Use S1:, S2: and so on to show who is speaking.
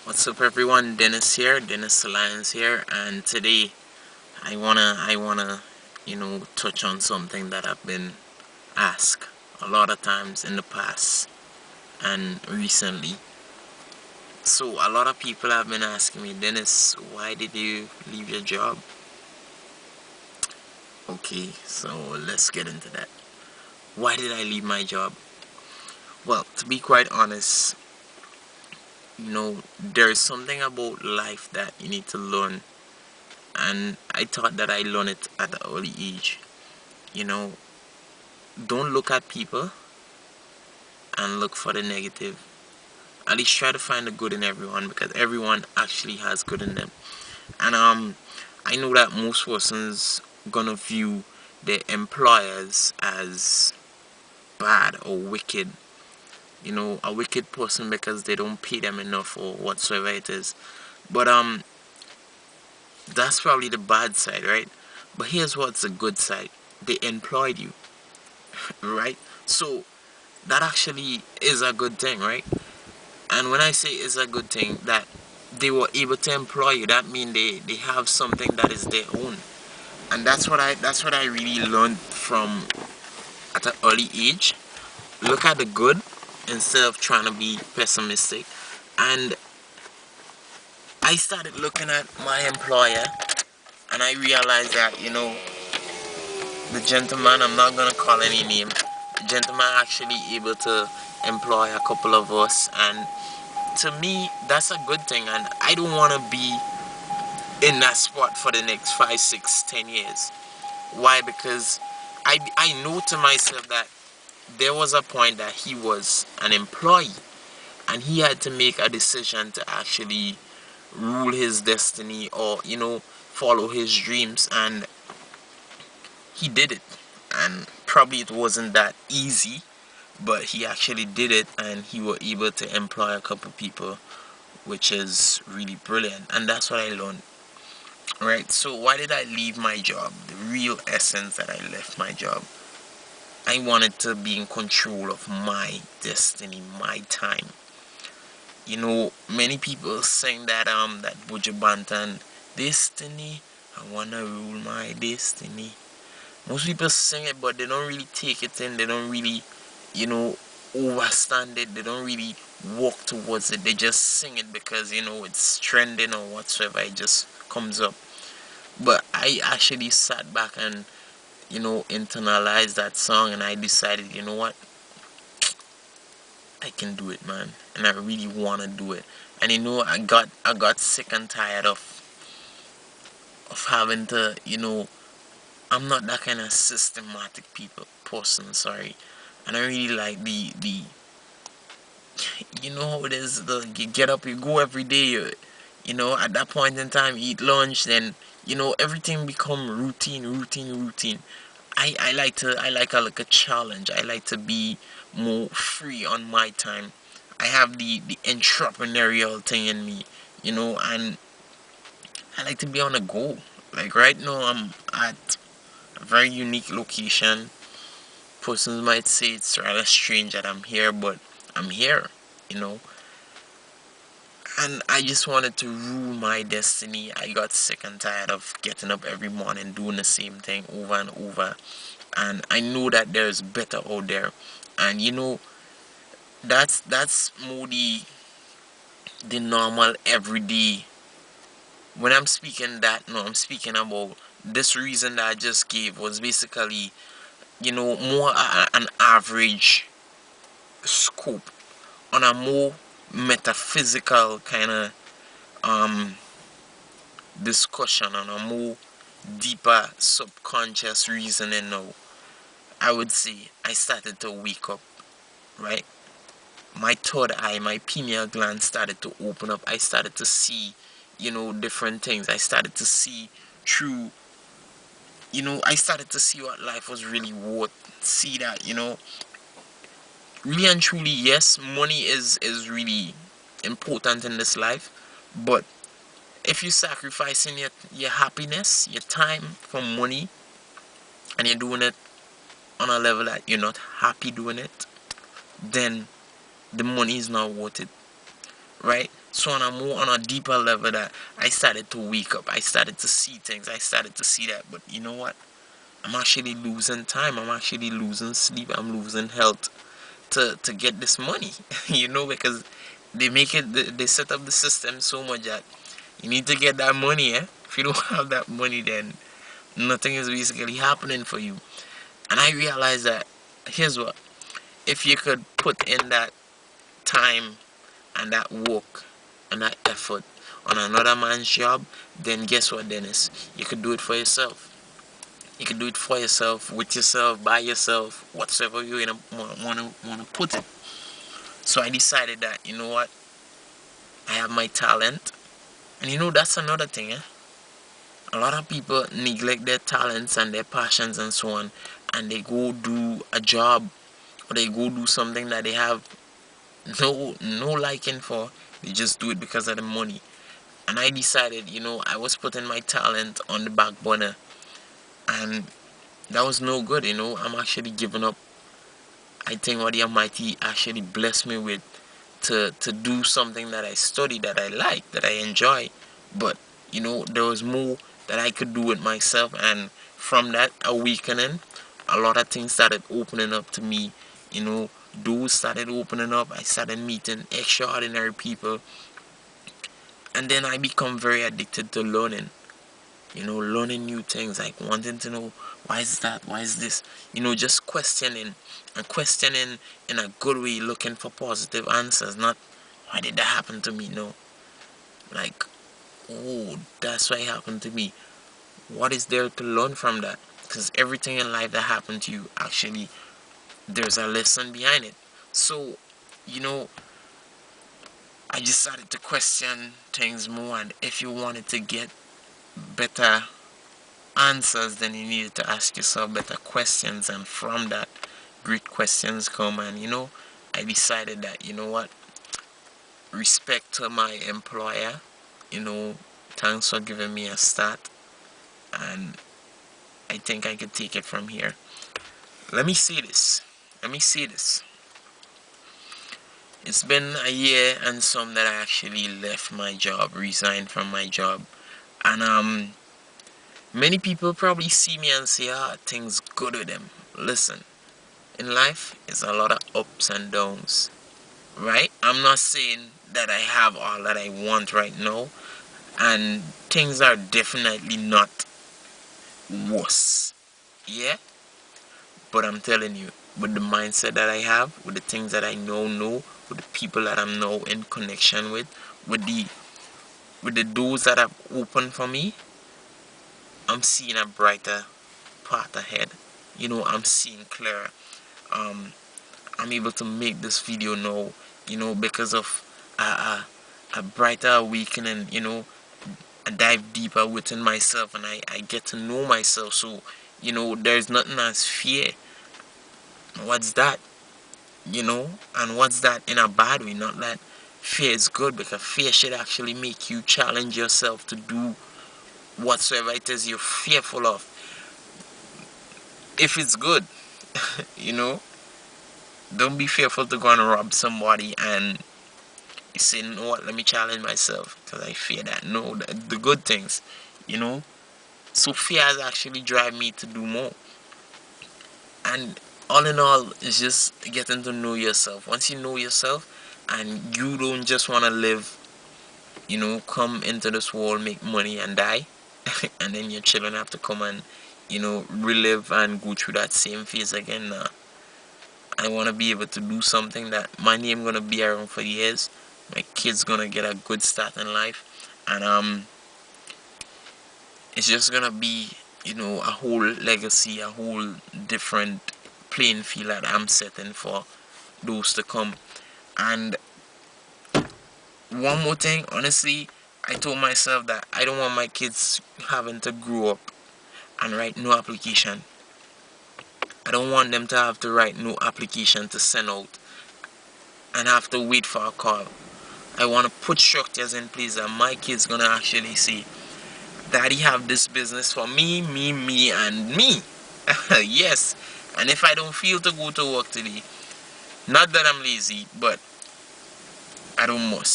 S1: What's up, everyone? Dennis here, Dennis Alliance here, and today I wanna touch on something that I've been asked a lot of times in the past and recently. So a lot of people have been asking me, Dennis, why did you leave your job? Okay, so let's get into that. Why did I leave my job? Well, to be quite honest, there's something about life that you need to learn, and I thought that I learned it at an early age. You know, don't look at people and look for the negative. At least try to find the good in everyone, because everyone actually has good in them. And I know that most persons gonna view their employers as bad or wicked. A wicked person because they don't pay them enough or whatsoever it is. But that's probably the bad side, right? But here's what's the good side. They employed you, right? So that actually is a good thing, right? And when I say it's a good thing that they were able to employ you, that means they have something that is their own. And that's what I really learned from at an early age. Look at the good instead of trying to be pessimistic. And I started looking at my employer, and I realized that, the gentleman, I'm not gonna call any name, the gentleman actually able to employ a couple of us, and to me that's a good thing, and I don't want to be in that spot for the next 5, 6, 10 years. Why? Because I know to myself that there was a point that he was an employee, and he had to make a decision to actually rule his destiny, or follow his dreams, and he did it. And probably it wasn't that easy, but he actually did it, and he was able to employ a couple people, which is really brilliant. And that's what I learned. Right? So why did I leave my job? The real essence that I left my job. I wanted to be in control of my destiny, my time. Many people sing that Buju Banton, Destiny, I wanna rule my destiny. Most people sing it, but they don't really take it in. They don't really, you know, overstand it. They don't really walk towards it. They just sing it because it's trending or whatsoever. It just comes up. But I actually sat back and internalized that song, and I decided, you know what, I can do it, man, and I really want to do it. And I got sick and tired of having to, I'm not that kind of systematic person, sorry. And I really like the how it is, you get up, you go every day, at that point in time, eat lunch, then everything become routine. I like a challenge. I like to be more free on my time. I have the entrepreneurial thing in me, and I like to be on a go. Like right now, I'm at a very unique location. Persons might say it's rather strange that I'm here, but I'm here, you know. And I just wanted to rule my destiny. I got sick and tired of getting up every morning doing the same thing over and over. And I know that there's better out there. And that's more the normal everyday. When I'm speaking that, no, I'm speaking about this reason that I just gave was basically, more an average scope on a more metaphysical kind of um discussion, on a more deeper subconscious reasoning. Now I would say I started to wake up, right? My third eye, my pineal gland started to open up. I started to see, different things. I started to see through, I started to see what life was really worth. See that, really and truly, yes, money is really important in this life, but if you're sacrificing your happiness, your time for money, and you're doing it on a level that you're not happy doing it, then the money is not worth it. right? So on a deeper level, that I started to wake up, I started to see things, I started to see that. But you know what? I'm actually losing time. I'm actually losing sleep. I'm losing health to get this money. Because they set up the system so much that you need to get that money. If you don't have that money, then nothing is basically happening for you. And I realized that, here's what: if you could put in that time and that work and that effort on another man's job, then guess what, Dennis? You could do it for yourself. You can do it for yourself, with yourself, by yourself, whatsoever you wanna put it. So I decided that, you know what, I have my talent, and that's another thing. A lot of people neglect their talents and their passions and so on, and they go do a job, or they go do something that they have no liking for. They just do it because of the money. And I decided, I was putting my talent on the back burner, and that was no good. I'm actually giving up. I think what the Almighty actually blessed me with, to do something that I study, that I like, that I enjoy. But there was more that I could do with myself, and from that awakening, a lot of things started opening up to me. Doors started opening up. I started meeting extraordinary people, and then I become very addicted to learning. Learning new things, like wanting to know, why is that, why is this, just questioning, and questioning in a good way, looking for positive answers, not why did that happen to me. No, like, oh, that's why it happened to me. What is there to learn from that? Because everything in life that happened to you, actually, there's a lesson behind it. So, you know, I just started to question things more, and if you wanted to get better answers, then you needed to ask yourself better questions, and from that, great questions come. And I decided that, what, respect to my employer, you know thanks for giving me a start, and I think I could take it from here. Let me see this. It's been a year and some that I actually left my job, resigned from my job. And many people probably see me and say, things good with them. Listen, in life, it's a lot of ups and downs, right? I'm not saying that I have all that I want right now, and things are definitely not worse. Yeah? But I'm telling you, with the mindset that I have, with the things that I know, with the people that I'm now in connection with the doors that have opened for me, I'm seeing a brighter path ahead. I'm seeing clearer. Um, I'm able to make this video now, because of a brighter awakening. I dive deeper within myself, and I get to know myself. So, there's nothing as fear. What's that? And what's that in a bad way? Not that fear is good, because fear should actually make you challenge yourself to do whatsoever it is you're fearful of. If it's good, you know, don't be fearful to go and rob somebody and you say, you know what, let me challenge myself because I fear that. No, the good things, you know. So fear has actually driven me to do more. And all in all, it's just getting to know yourself. Once you know yourself and you don't just want to live, come into this world, make money and die, and then your children have to come and, relive and go through that same phase again. Nah. I want to be able to do something that my name going to be around for years. My kids going to get a good start in life. And it's just going to be, a whole legacy, a whole different playing field that I'm setting for those to come. And one more thing, honestly, I told myself that I don't want my kids having to grow up and write no application. I don't want them to have to write no application to send out and have to wait for a call. I want to put structures in place that my kids gonna actually see, Daddy have this business for me, and me. Yes. And if I don't feel to go to work today, not that I'm lazy, but I don't must.